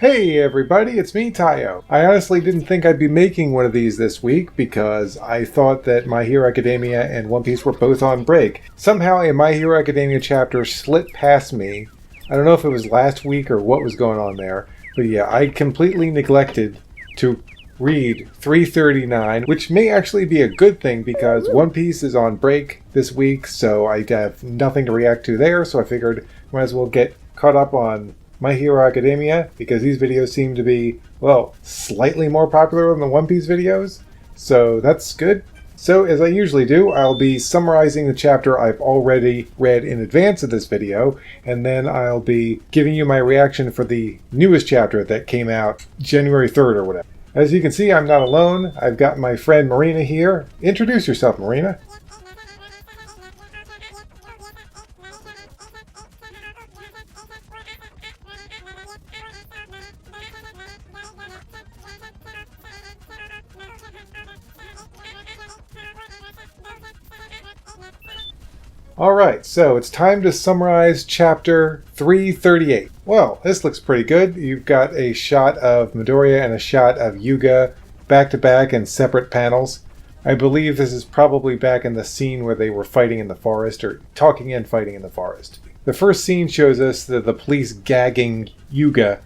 Hey everybody, it's me, Tayo. I honestly didn't think I'd be making one of these this week because I thought that My Hero Academia and One Piece were both on break. Somehow a My Hero Academia chapter slipped past me. I don't know if it was last week or what was going on there, but yeah, I completely neglected to read 339, which may actually be a good thing because One Piece is on break this week, so I have nothing to react to there, so I figured might as well get caught up on My Hero Academia, because these videos seem to be, well, slightly more popular than the One Piece videos, so that's good. So, as I usually do, I'll be summarizing the chapter I've already read in advance of this video, and then I'll be giving you my reaction for the newest chapter that came out January 3rd or whatever. As you can see, I'm not alone. I've got my friend Marina here. Introduce yourself, Marina. Alright, so it's time to summarize chapter 338. Well, this looks pretty good. You've got a shot of Midoriya and a shot of Yuga back to back in separate panels. I believe this is probably back in the scene where they were fighting in the forest, or talking and fighting in the forest. The first scene shows us the police gagging Yuga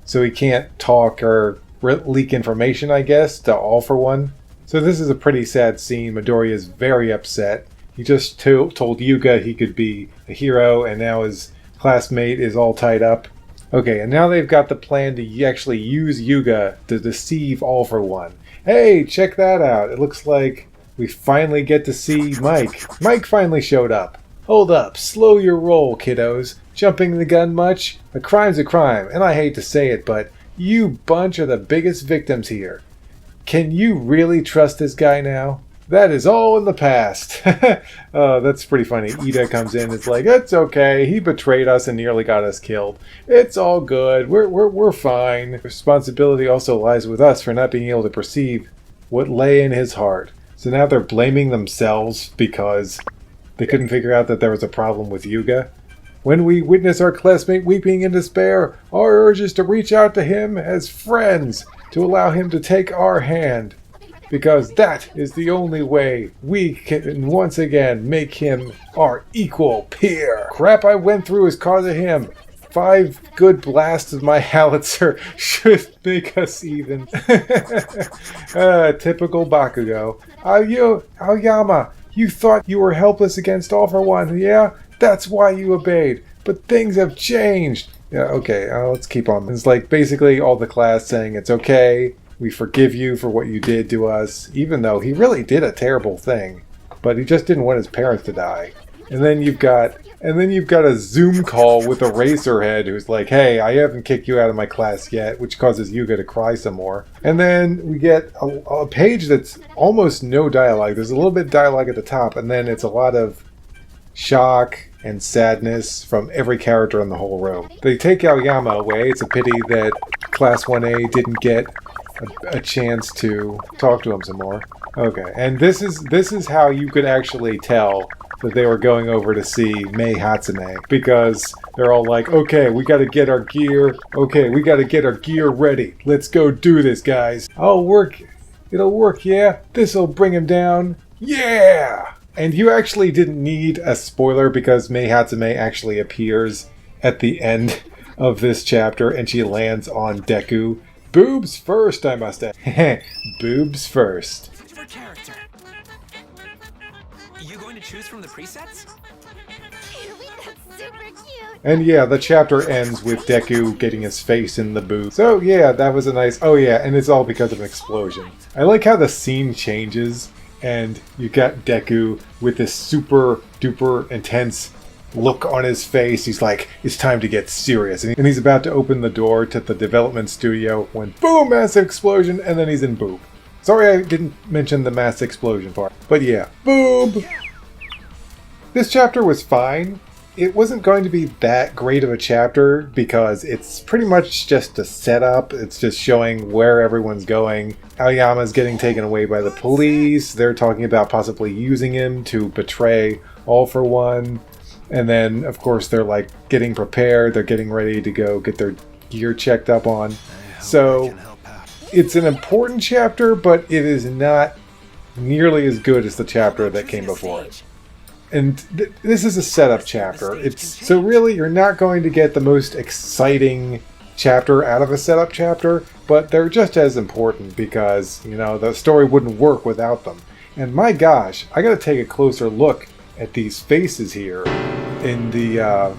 so he can't talk or leak information, I guess, to All For One. So this is a pretty sad scene. Midoriya is very upset. He just told Yuga he could be a hero, and now his classmate is all tied up. Okay, and now they've got the plan to actually use Yuga to deceive All For One. Hey, check that out. It looks like we finally get to see Mike. Mike finally showed up. Hold up, slow your roll, kiddos. Jumping the gun much? A crime's a crime, and I hate to say it, but you bunch are the biggest victims here. Can you really trust this guy now? That is all in the past. That's pretty funny. Ida comes in. It's like, it's okay. He betrayed us and nearly got us killed. It's all good. We're fine. Responsibility also lies with us for not being able to perceive what lay in his heart. So now they're blaming themselves because they couldn't figure out that there was a problem with Yuga. When we witness our classmate weeping in despair, our urge is to reach out to him as friends, to allow him to take our hand. Because that is the only way we can once again make him our equal peer. Crap I went through is cause of him. 5 good blasts of my howitzer should make us even. Typical Bakugo. Aoyama, you thought you were helpless against All For One, yeah? That's why you obeyed. But things have changed. Yeah, okay, let's keep on. It's like basically all the class saying it's okay. We forgive you for what you did to us, even though he really did a terrible thing. But he just didn't want his parents to die. And then you've got a Zoom call with Eraserhead who's like, hey, I haven't kicked you out of my class yet, which causes Yuga to cry some more. And then we get a page that's almost no dialogue. There's a little bit of dialogue at the top, and then it's a lot of shock and sadness from every character in the whole room. They take Aoyama away. It's a pity that Class 1A didn't get a chance to talk to him some more. Okay, and this is how you could actually tell that they were going over to see Mei Hatsume, because they're all like, okay, we gotta get our gear. Okay, we gotta get our gear ready. Let's go do this, guys. It'll work, yeah? This'll bring him down. Yeah! And you actually didn't need a spoiler because Mei Hatsume actually appears at the end of this chapter, and she lands on Deku. Boobs first, I must add. Boobs first. For character. You going to choose from the presets? That's super cute. And yeah, the chapter ends with Deku getting his face in the boob. So yeah, that was a nice... Oh yeah, and it's all because of an explosion. I like how the scene changes, and you got Deku with this super duper intense look on his face. He's like, it's time to get serious. And he's about to open the door to the development studio when boom, massive explosion, and then he's in boob. Sorry I didn't mention the mass explosion part. But yeah, boob! This chapter was fine. It wasn't going to be that great of a chapter because it's pretty much just a setup. It's just showing where everyone's going. Aoyama's getting taken away by the police. They're talking about possibly using him to betray All For One. And then, of course, they're like getting prepared. They're getting ready to go get their gear checked up on. So it's an important chapter, but it is not nearly as good as the chapter that came before it. And this is a setup chapter. So really, you're not going to get the most exciting chapter out of a setup chapter, but they're just as important because, the story wouldn't work without them. And my gosh, I gotta take a closer look at these faces here in the,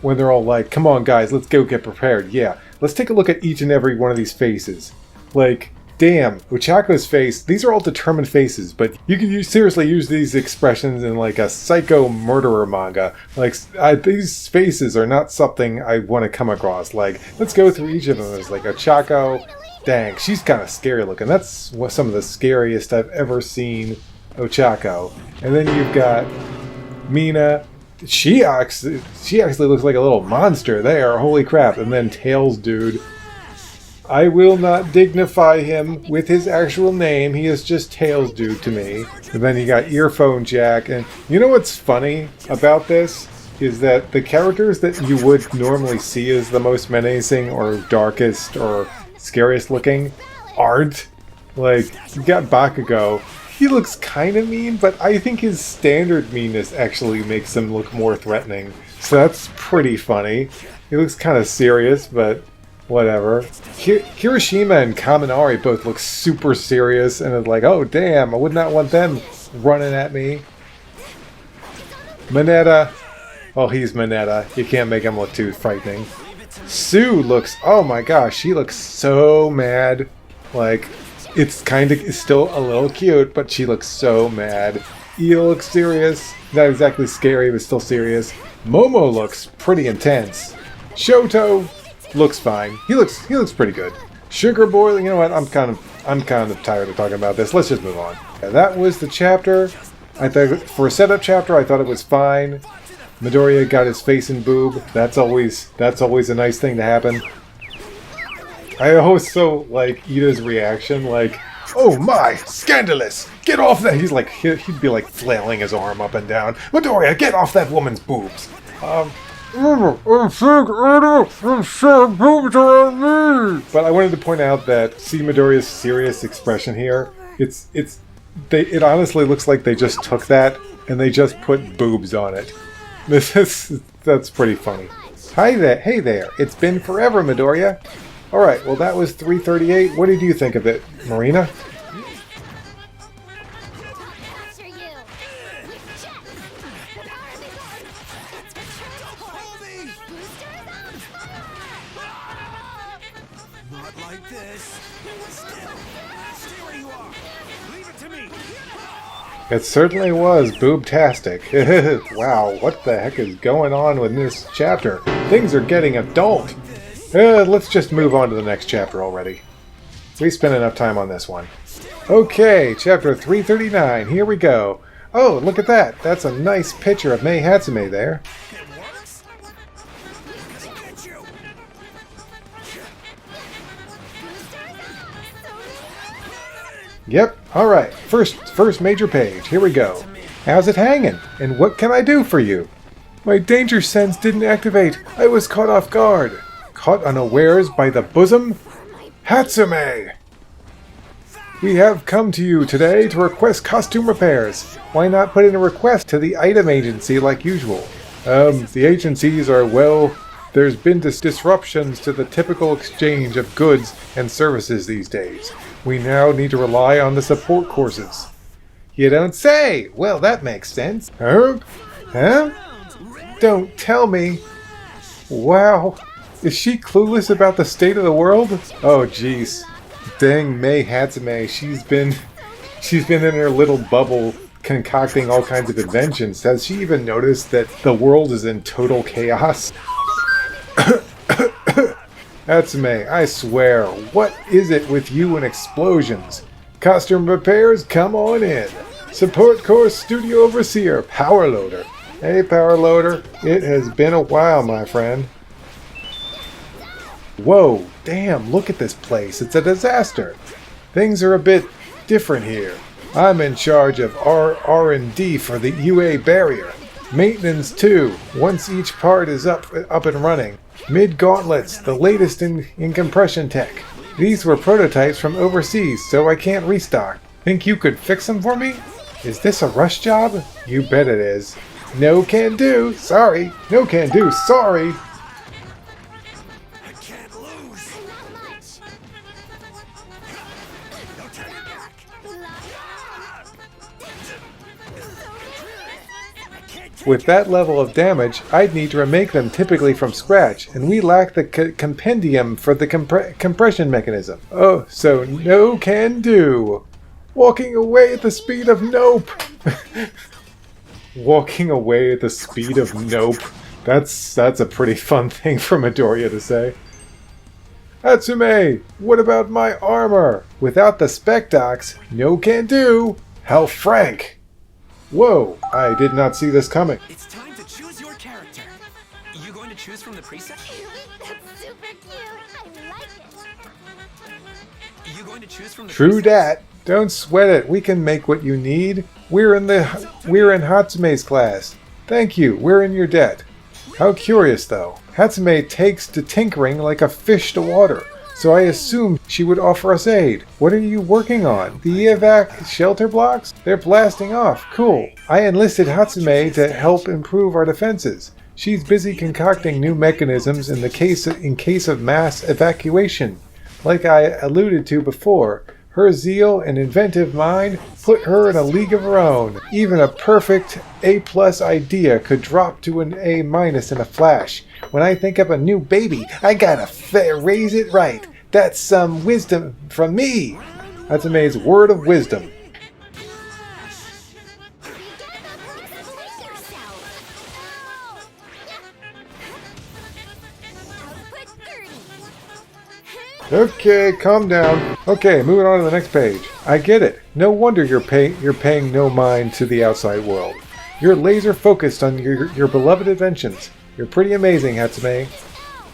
when they're all like, come on guys, let's go get prepared. Yeah, let's take a look at each and every one of these faces. Like, damn, Ochako's face, these are all determined faces, but you can seriously use these expressions in like a psycho murderer manga. Like, these faces are not something I want to come across. Like, let's go through each of them. There's like Ochako, dang, she's kind of scary looking. That's some of the scariest I've ever seen Ochako. And then you've got Mina. She actually looks like a little monster there, holy crap. And then Tails dude. I will not dignify him with his actual name. He is just Tails Dude to me. And then you got Earphone Jack. And you know what's funny about this? Is that the characters that you would normally see as the most menacing or darkest or scariest looking aren't. Like, you got Bakugo. He looks kind of mean, but I think his standard meanness actually makes him look more threatening. So that's pretty funny. He looks kind of serious, but whatever. Hiroshima and Kaminari both look super serious, and it's like, oh damn, I would not want them running at me. Mineta. Well, he's Mineta. You can't make him look too frightening. Sue looks, oh my gosh, she looks so mad. Like, it's still a little cute, but she looks so mad. Eel looks serious. Not exactly scary, but still serious. Momo looks pretty intense. Shoto looks fine. He looks pretty good. Sugar Boy, you know what? I'm kind of tired of talking about this. Let's just move on. Yeah, that was the chapter. I thought for a setup chapter, I thought it was fine. Midoriya got his face in boob. That's always a nice thing to happen. I also like Ida's reaction, like, oh my, scandalous! Get off that! He'd be like flailing his arm up and down. Midoriya, get off that woman's boobs! But I wanted to point out that see Midoriya's serious expression here. It honestly looks like they just took that and they just put boobs on it. That's pretty funny. Hi there, hey there. It's been forever, Midoriya. All right, well that was 338. What did you think of it, Marina? It certainly was boobtastic. Wow, what the heck is going on with this chapter? Things are getting adult. Let's just move on to the next chapter already. We spent enough time on this one. Okay, chapter 339. Here we go. Oh, look at that. That's a nice picture of Mei Hatsume there. Yep, alright. First major page. Here we go. How's it hanging? And what can I do for you? My danger sense didn't activate. I was caught off guard. Caught unawares by the bosom? Hatsume! We have come to you today to request costume repairs. Why not put in a request to the item agency like usual? The agencies are, well, there's been disruptions to the typical exchange of goods and services these days. We now need to rely on the support courses. You don't say! Well, that makes sense. Huh? Don't tell me. Wow. Is she clueless about the state of the world? Oh, jeez. Dang Mei Hatsume. She's been in her little bubble concocting all kinds of inventions. Has she even noticed that the world is in total chaos? Hatsume, I swear, what is it with you and explosions? Costume repairs, come on in. Support Course Studio Overseer, Power Loader. Hey, Power Loader, it has been a while, my friend. Whoa, damn, look at this place. It's a disaster. Things are a bit different here. I'm in charge of R&D for the UA barrier. Maintenance too, once each part is up and running. Mid-gauntlets, the latest in compression tech. These were prototypes from overseas, so I can't restock. Think you could fix them for me? Is this a rush job? You bet it is. No can do. Sorry. No can do. Sorry. I can't lose. Not much. No turning back. I can't take With that level of damage, I'd need to remake them typically from scratch, and we lack the compendium for the compression mechanism. Oh, so no can do. Walking away at the speed of nope. Walking away at the speed of nope. That's a pretty fun thing for Midoriya to say. Hatsume, what about my armor? Without the spectox, no can do. How frank. Whoa, I did not see this coming. It's time to choose your character. You going to choose from the preset? That's super cute. I like it. You going to choose from the True presets? dat. Don't sweat it. We can make what you need. We're in Hatsume's class. Thank you. We're in your debt. How curious, though. Hatsume takes to tinkering like a fish to water, so I assumed she would offer us aid. What are you working on? The evac shelter blocks? They're blasting off. Cool. I enlisted Hatsume to help improve our defenses. She's busy concocting new mechanisms in case of mass evacuation. Like I alluded to before, her zeal and inventive mind put her in a league of her own. Even a perfect A+ idea could drop to an A- in a flash. When I think up a new baby, I gotta raise it right. That's some wisdom from me. Hatsume's word of wisdom. Okay, calm down. Okay, moving on to the next page. I get it. No wonder you're paying no mind to the outside world. You're laser focused on your beloved inventions. You're pretty amazing, Hatsume.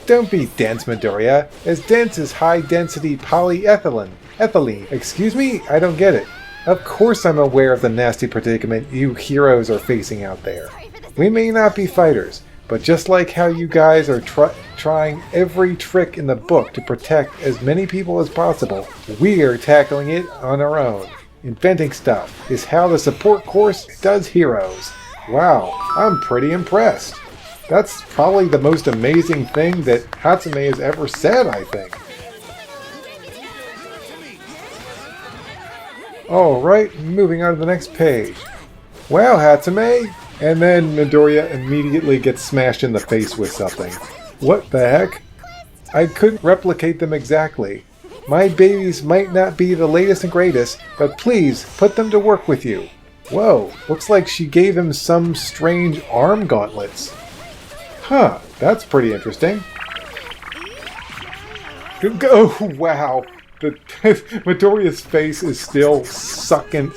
Don't be dense, Midoriya. As dense as high-density polyethylene. Excuse me? I don't get it. Of course I'm aware of the nasty predicament you heroes are facing out there. We may not be fighters, but just like how you guys are trying every trick in the book to protect as many people as possible, we are tackling it on our own. Inventing stuff is how the support course does heroes. Wow, I'm pretty impressed. That's probably the most amazing thing that Hatsume has ever said, I think. Alright, moving on to the next page. Wow, Hatsume! And then Midoriya immediately gets smashed in the face with something. What the heck? I couldn't replicate them exactly. My babies might not be the latest and greatest, but please put them to work with you. Whoa, looks like she gave him some strange arm gauntlets. Huh, that's pretty interesting. Oh, wow. Midoriya's face is still sunken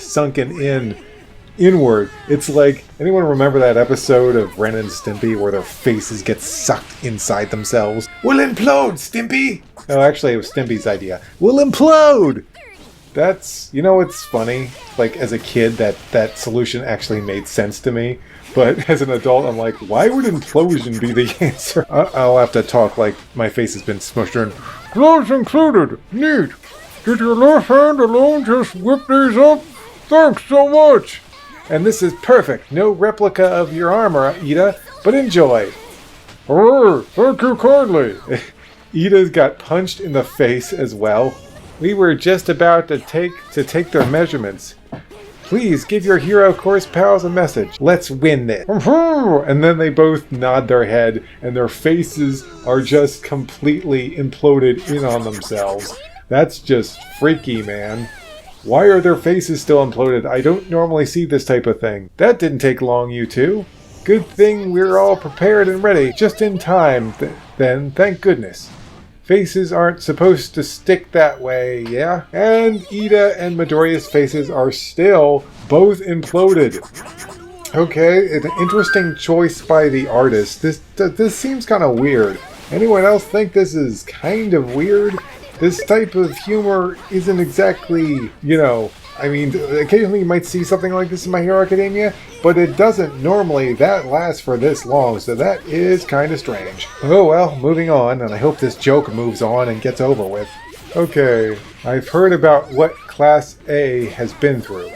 inward. It's like, anyone remember that episode of Ren and Stimpy where their faces get sucked inside themselves? We'll implode, Stimpy! No, actually it was Stimpy's idea. We'll implode! That's, you know, it's funny. Like, as a kid, that solution actually made sense to me. But as an adult, I'm like, why would implosion be the answer? I'll have to talk like my face has been smushed in. Gloves included. Neat. Did your left hand alone just whip these up? Thanks so much. And this is perfect. No replica of your armor, Ida, but enjoy. Thank you kindly. Ida's got punched in the face as well. We were just about to take their measurements. Please give your Hero Course pals a message. Let's win this. And then they both nod their head, and their faces are just completely imploded in on themselves. That's just freaky, man. Why are their faces still imploded? I don't normally see this type of thing. That didn't take long, you two. Good thing we're all prepared and ready, just in time, then, thank goodness. Faces aren't supposed to stick that way, yeah? And Ida and Midoriya's faces are still both imploded. Okay, an interesting choice by the artist. This seems kind of weird. Anyone else think this is kind of weird? This type of humor isn't exactly, you know, I mean, occasionally you might see something like this in My Hero Academia, but it doesn't normally that last for this long, so that is kind of strange. Oh well, moving on, and I hope this joke moves on and gets over with. Okay, I've heard about what Class A has been through,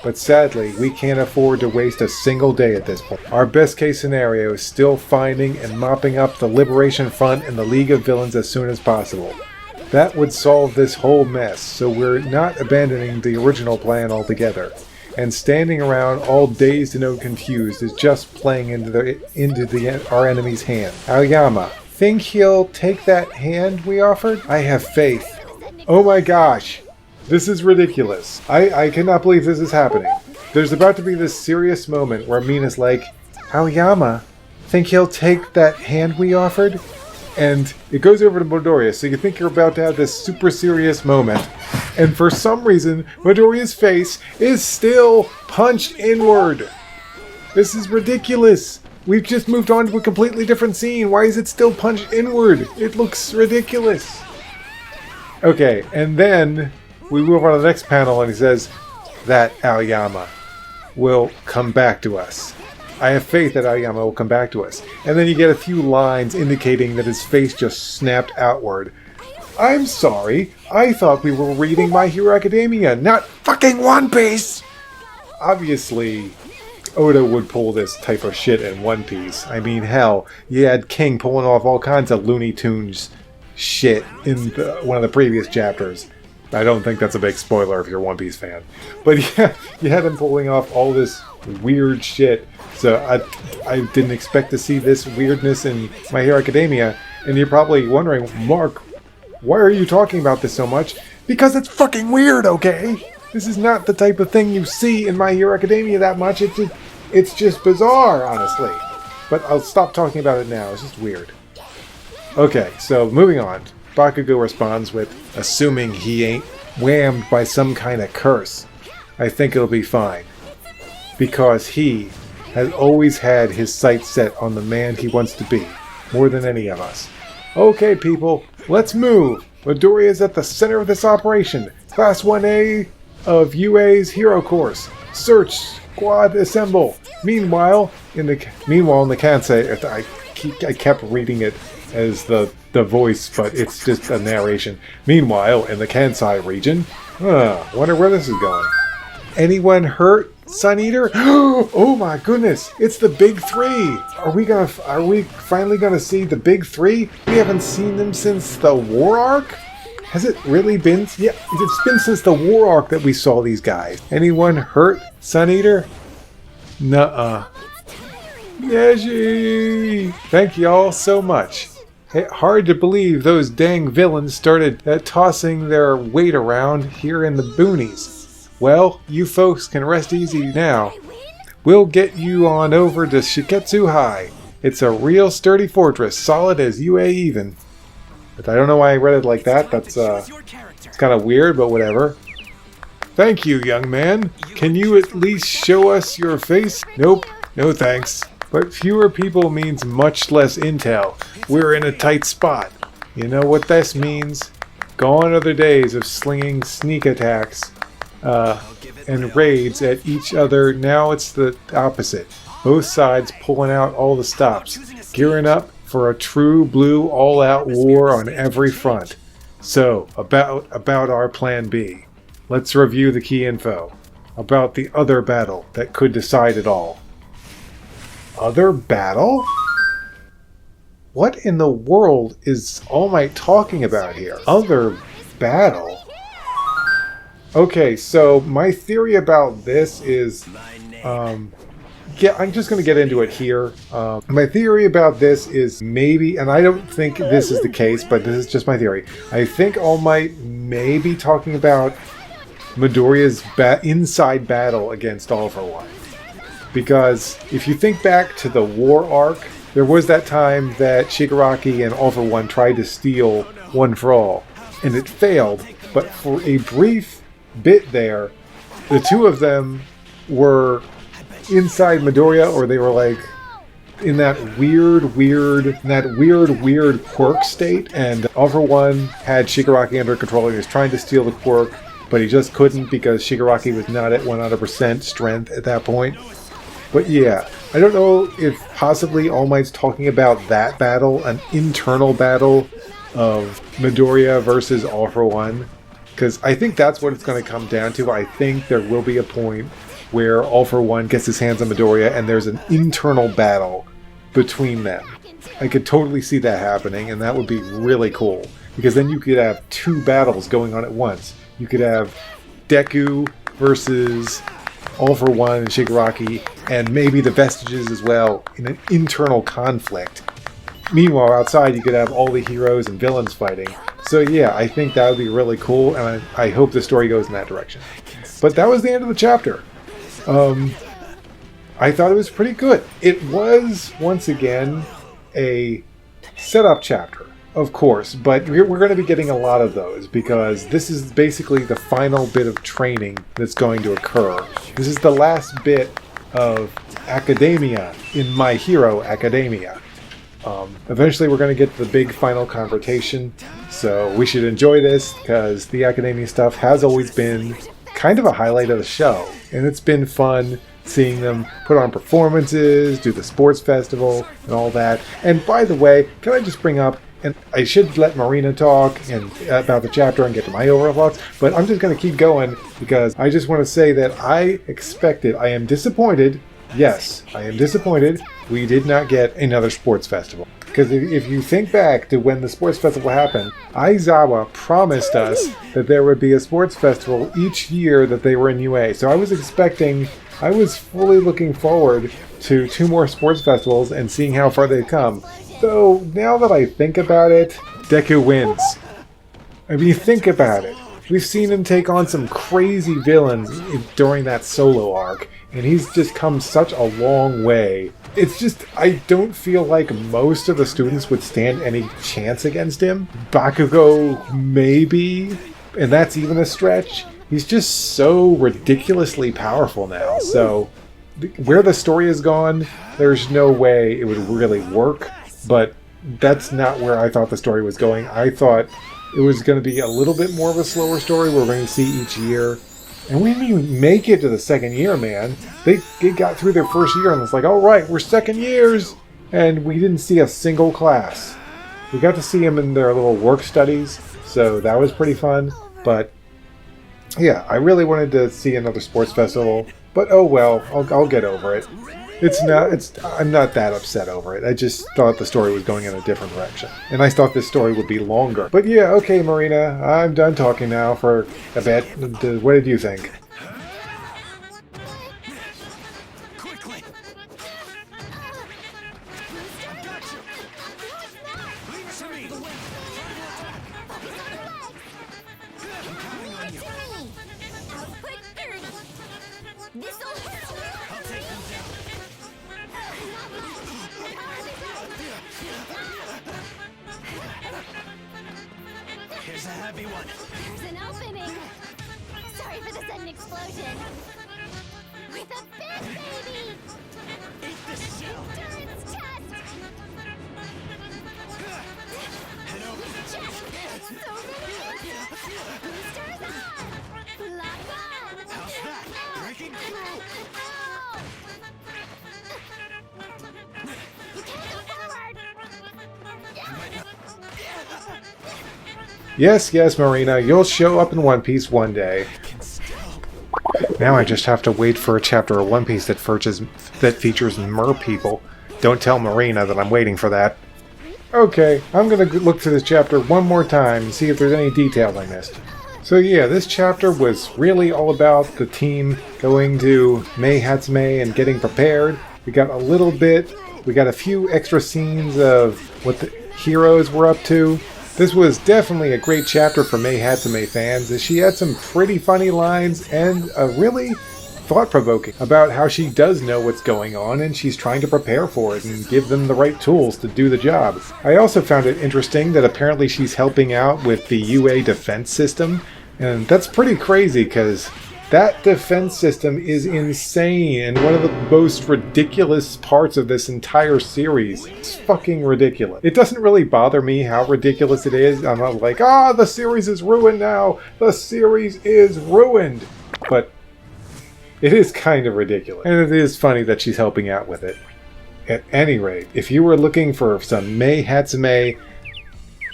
but sadly, we can't afford to waste a single day at this point. Our best case scenario is still finding and mopping up the Liberation Front and the League of Villains as soon as possible. That would solve this whole mess, so we're not abandoning the original plan altogether. And standing around all dazed and confused is just playing into our enemy's hand. Aoyama, think he'll take that hand we offered? I have faith. Oh my gosh, this is ridiculous. I cannot believe this is happening. There's about to be this serious moment where Mina's like, Aoyama, think he'll take that hand we offered? And it goes over to Midoriya, so you think you're about to have this super serious moment. And for some reason, Midoriya's face is still punched inward. This is ridiculous. We've just moved on to a completely different scene. Why is it still punched inward? It looks ridiculous. Okay, and then we move on to the next panel and he says that Aoyama will come back to us. I have faith that Aoyama will come back to us. And then you get a few lines indicating that his face just snapped outward. I'm sorry, I thought we were reading My Hero Academia, not fucking One Piece! Obviously, Oda would pull this type of shit in One Piece. I mean, hell, you had King pulling off all kinds of Looney Tunes shit in one of the previous chapters. I don't think that's a big spoiler if you're a One Piece fan. But yeah, you had him pulling off all this weird shit. So I didn't expect to see this weirdness in My Hero Academia. And you're probably wondering, Mark, why are you talking about this so much? Because it's fucking weird, okay? This is not the type of thing you see in My Hero Academia that much. It's just bizarre, honestly. But I'll stop talking about it now. It's just weird. Okay, so moving on. Bakugo responds with, assuming he ain't whammed by some kind of curse, I think it'll be fine. Because he has always had his sights set on the man he wants to be, more than any of us. Okay, people, let's move! Midoriya is at the center of this operation. Class 1A of UA's Hero Course. Search squad assemble. Meanwhile, in the Kansei, I kept reading it as the voice, but it's just a narration. Meanwhile, in the Kansai region, wonder where this is going. Anyone hurt, Sun Eater? Oh my goodness! It's the big three. Are we finally gonna see the big three? We haven't seen them since the War Arc. Has it really been? Yeah, it's been since the War Arc that we saw these guys. Anyone hurt, Sun Eater? Nuh-uh. Yeji! Thank y'all so much. Hard to believe those dang villains started tossing their weight around here in the boonies. Well, you folks can rest easy now. We'll get you on over to Shiketsu High. It's a real sturdy fortress, solid as UA even. But I don't know why I read it like that. That's it's kind of weird, but whatever. Thank you, young man. Can you at least show us your face? Nope, no thanks. But fewer people means much less intel. We're in a tight spot. You know what this means? Gone are the days of slinging sneak attacks and raids at each other. Now it's the opposite. Both sides pulling out all the stops, gearing up for a true blue all-out war on every front. So, about our plan B. Let's review the key info about the other battle that could decide it all. Other battle? What in the world is All Might talking about here? Other battle? Okay, so my theory about this is, I'm just going to get into it here. My theory about this is maybe, and I don't think this is the case, but this is just my theory. I think All Might may be talking about Midoriya's inside battle against All for One. Because if you think back to the War Arc, there was that time that Shigaraki and All for One tried to steal One for All, and it failed. But for a brief bit there, the two of them were inside Midoriya, or they were like in that weird quirk state, and All for One had Shigaraki under control and he was trying to steal the quirk, but he just couldn't because Shigaraki was not at 100% strength at that point. But yeah, I don't know if possibly All Might's talking about that battle, an internal battle of Midoriya versus All For One, because I think that's what it's going to come down to. I think there will be a point where All For One gets his hands on Midoriya and there's an internal battle between them. I could totally see that happening, and that would be really cool, because then you could have two battles going on at once. You could have Deku versus All For One and Shigaraki, and maybe the Vestiges as well, in an internal conflict. Meanwhile, outside you could have all the heroes and villains fighting. So yeah, I think that would be really cool, and I hope the story goes in that direction. But that was the end of the chapter. I thought it was pretty good. It was, once again, a setup chapter, of course, but we're going to be getting a lot of those because this is basically the final bit of training that's going to occur. This is the last bit of academia in My Hero Academia. Eventually we're going to get to the big final confrontation, so we should enjoy this because the academia stuff has always been kind of a highlight of the show, and it's been fun seeing them put on performances, do the sports festival, and all that. And by the way, can I just bring up, and I should let Marina talk and about the chapter and get to my overall thoughts, but I'm just going to keep going because I just want to say that I am disappointed. Yes, I am disappointed we did not get another sports festival. Because if you think back to when the sports festival happened, Aizawa promised us that there would be a sports festival each year that they were in UA. So I was fully looking forward to 2 more sports festivals and seeing how far they'd come. Though, now that I think about it, Deku wins. I mean, think about it. We've seen him take on some crazy villains during that solo arc, and he's just come such a long way. It's just, I don't feel like most of the students would stand any chance against him. Bakugo, maybe, and that's even a stretch. He's just so ridiculously powerful now, so where the story has gone, there's no way it would really work, but that's not where I thought the story was going. I thought it was going to be a little bit more of a slower story we're going to see each year. And we didn't even make it to the second year, man. They got through their first year and it's like, all right, we're second years. And we didn't see a single class. We got to see them in their little work studies, so that was pretty fun. But yeah, I really wanted to see another sports festival. But oh well, I'll get over it. I'm not that upset over it. I just thought the story was going in a different direction. And I thought this story would be longer. But yeah, okay, Marina, I'm done talking now for a bit. What did you think? Quickly! I got you! Leave it to me! I'm counting on you. Output 30. This'll help. I'll take them down. Here's a heavy one. There's an opening. Sorry for the sudden explosion. With a big baby. Eat this shell. Endurance test. Head over. Check. So many. Boosters on. Lock on. How's that? Breaking through. Oh. You can't go forward. Yes, Marina, you'll show up in One Piece one day. Now I just have to wait for a chapter of One Piece that features mer people. Don't tell Marina that I'm waiting for that. Okay, I'm going to look through this chapter one more time and see if there's any details I missed. So yeah, this chapter was really all about the team going to Mei Hatsume and getting prepared. We got a few extra scenes of what the heroes were up to. This was definitely a great chapter for Mei Hatsume fans, as she had some pretty funny lines and a really thought-provoking about how she does know what's going on and she's trying to prepare for it and give them the right tools to do the job. I also found it interesting that apparently she's helping out with the UA defense system, and that's pretty crazy because That defense system is insane and one of the most ridiculous parts of this entire series. It's fucking ridiculous. It doesn't really bother me how ridiculous it is. I'm not like, the series is ruined now. The series is ruined. But it is kind of ridiculous. And it is funny that she's helping out with it. At any rate, if you were looking for some Mei Hatsume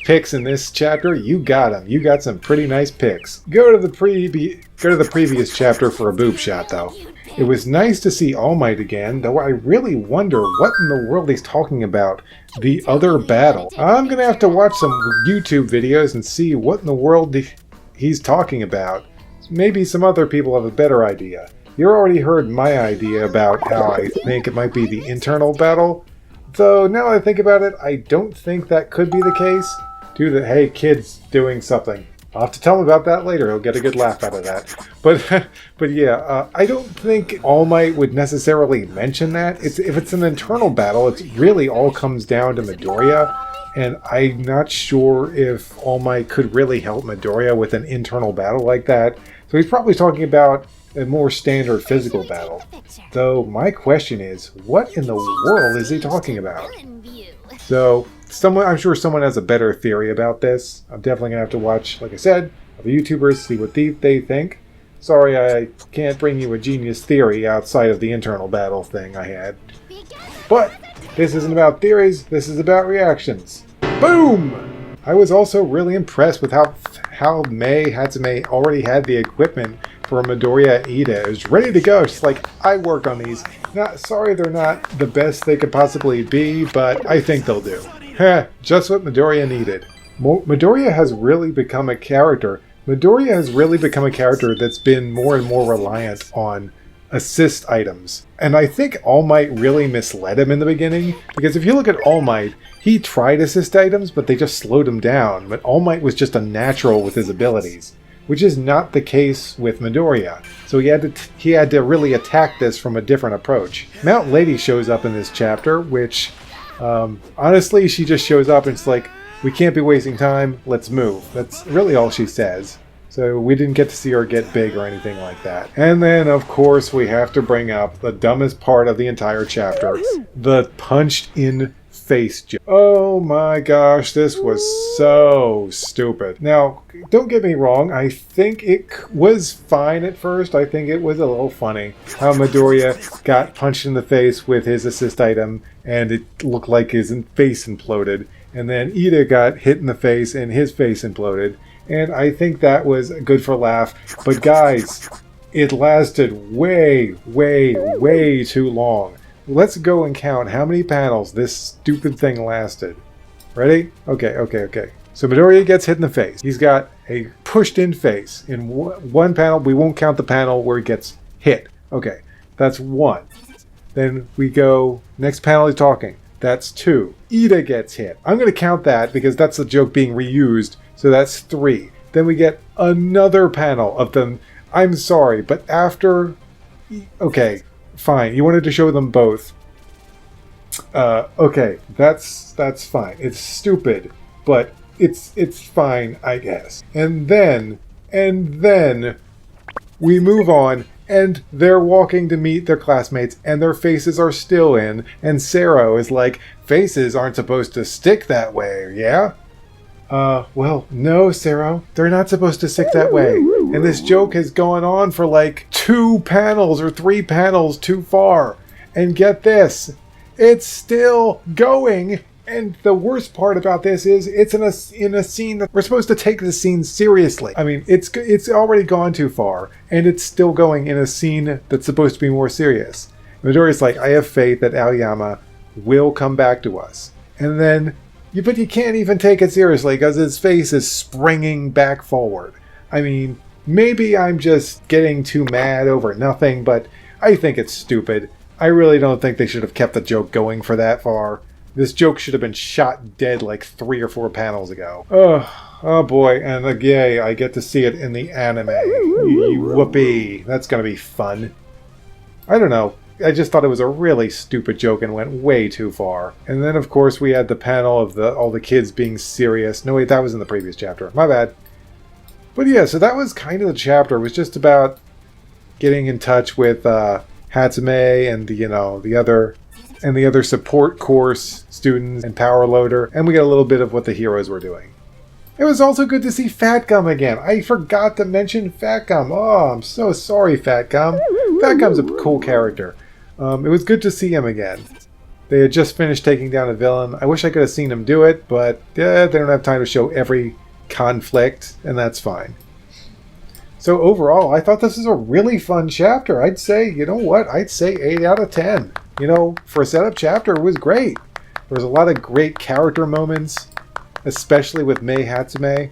picks in this chapter, you got them. You got some pretty nice picks. Go to the previous chapter for a boob shot, though. It was nice to see All Might again, though I really wonder what in the world he's talking about. The other battle. I'm gonna have to watch some YouTube videos and see what in the world he's talking about. Maybe some other people have a better idea. You already heard my idea about how I think it might be the internal battle. Though, now that I think about it, I don't think that could be the case. Due to, hey, kid's doing something. I'll have to tell him about that later. He'll get a good laugh out of that. But yeah, I don't think All Might would necessarily mention that. If it's an internal battle, it really all comes down to Midoriya. And I'm not sure if All Might could really help Midoriya with an internal battle like that. So he's probably talking about a more standard physical battle. Though my question is, what in the world is he talking about? So, I'm sure someone has a better theory about this. I'm definitely going to have to watch, like I said, other YouTubers, see what they think. Sorry, I can't bring you a genius theory outside of the internal battle thing I had. But this isn't about theories, this is about reactions. Boom! I was also really impressed with how Mei Hatsume already had the equipment for Midoriya Ida. It was ready to go. She's like, I work on these. Sorry they're not the best they could possibly be, but I think they'll do. Heh, just what Midoriya needed. Midoriya has really become a character. Midoriya has really become a character that's been more and more reliant on assist items. And I think All Might really misled him in the beginning, because if you look at All Might, he tried assist items, but they just slowed him down. But All Might was just a natural with his abilities, which is not the case with Midoriya. So he had to really attack this from a different approach. Mount Lady shows up in this chapter, which honestly, she just shows up and it's like, we can't be wasting time, let's move. That's really all she says. So we didn't get to see her get big or anything like that. And then, of course, we have to bring up the dumbest part of the entire chapter. The punched-in face joke. Oh my gosh, this was so stupid. Now, don't get me wrong, I think it was fine at first. I think it was a little funny how Midoriya got punched in the face with his assist item and it looked like his face imploded. And then Ida got hit in the face and his face imploded. And I think that was good for a laugh. But guys, it lasted way, way, way too long. Let's go and count how many panels this stupid thing lasted. Ready? Okay. So Midoriya gets hit in the face. He's got a pushed-in face. In one panel, we won't count the panel where he gets hit. Okay, that's one. Then we go, next panel he's talking. That's two. Ida gets hit. I'm going to count that because that's the joke being reused. So that's three. Then we get another panel of them. I'm sorry, but after... Okay, fine. You wanted to show them both. Okay, that's fine. It's stupid, but it's fine, I guess. And then we move on, and they're walking to meet their classmates, and their faces are still in, and Sarah is like, faces aren't supposed to stick that way, yeah? Well, no, Sarah, they're not supposed to stick that way. And this joke has gone on for like 2 panels or 3 panels too far. And get this, it's still going. And the worst part about this is it's in a scene that we're supposed to take the scene seriously. I mean, it's already gone too far, and it's still going in a scene that's supposed to be more serious. Midoriya's like, I have faith that Aoyama will come back to us. And then, but you can't even take it seriously because his face is springing back forward. I mean, maybe I'm just getting too mad over nothing, but I think it's stupid. I really don't think they should have kept the joke going for that far. This joke should have been shot dead like 3 or 4 panels ago. Oh boy, and yay, I get to see it in the anime. Whoopee. That's gonna be fun. I don't know. I just thought it was a really stupid joke and went way too far. And then, of course, we had the panel of all the kids being serious. No, wait, that was in the previous chapter. My bad. But yeah, so that was kind of the chapter. It was just about getting in touch with Hatsume and the other support course students and Power Loader, and we get a little bit of what the heroes were doing. It was also good to see Fat Gum again. I forgot to mention Fat Gum. Oh, I'm so sorry, Fat Gum. Fat Gum's a cool character. It was good to see him again. They had just finished taking down a villain. I wish I could have seen him do it, but they don't have time to show every conflict, and that's fine. So overall, I thought this was a really fun chapter. I'd say, you know what? I'd say 8 out of 10. You know, for a setup chapter, it was great. There was a lot of great character moments, especially with Mei Hatsume.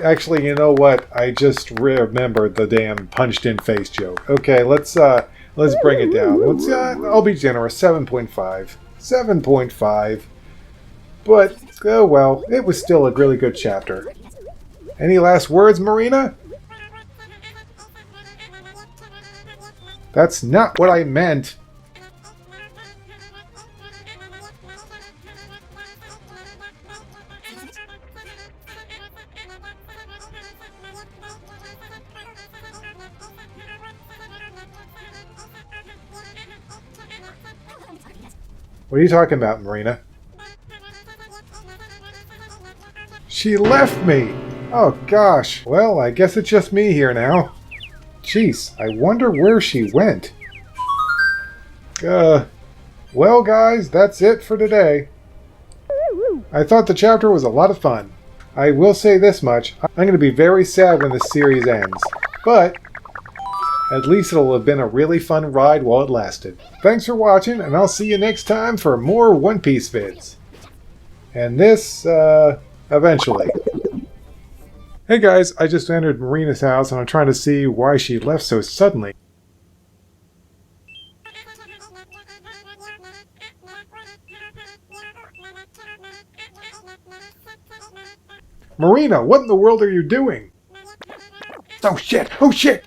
Actually, you know what? I just remembered the damn punched-in face joke. Okay, let's bring it down. I'll be generous. 7.5. 7.5. But, oh well, it was still a really good chapter. Any last words, Marina? That's not what I meant. What are you talking about, Marina? She left me! Oh gosh, well, I guess it's just me here now. Jeez, I wonder where she went. Well guys, that's it for today. I thought the chapter was a lot of fun. I will say this much, I'm going to be very sad when this series ends. But, at least it'll have been a really fun ride while it lasted. Thanks for watching, and I'll see you next time for more One Piece vids. And this, eventually. Hey guys, I just entered Marina's house and I'm trying to see why she left so suddenly. Marina, what in the world are you doing? Oh shit! Oh shit!